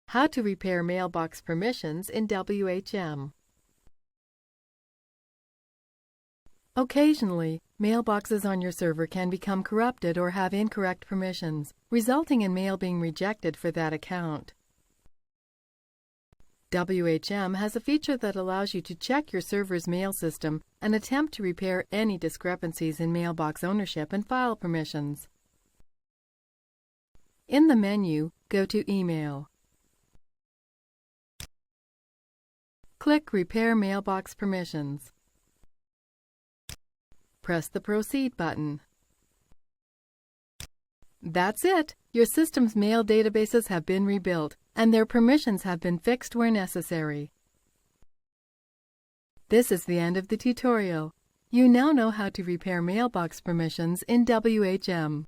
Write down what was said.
How to repair mailbox permissions in WHM. Occasionally, mailboxes on your server can become corrupted or have incorrect permissions, resulting in mail being rejected for that account. WHM has a feature that allows you to check your server's mail system and attempt to repair any discrepancies in mailbox ownership and file permissions. In the menu, go to Email. Click Repair Mailbox Permissions. Press the Proceed button. That's it! Your system's mail databases have been rebuilt, and their permissions have been fixed where necessary. This is the end of the tutorial. You now know how to repair mailbox permissions in WHM.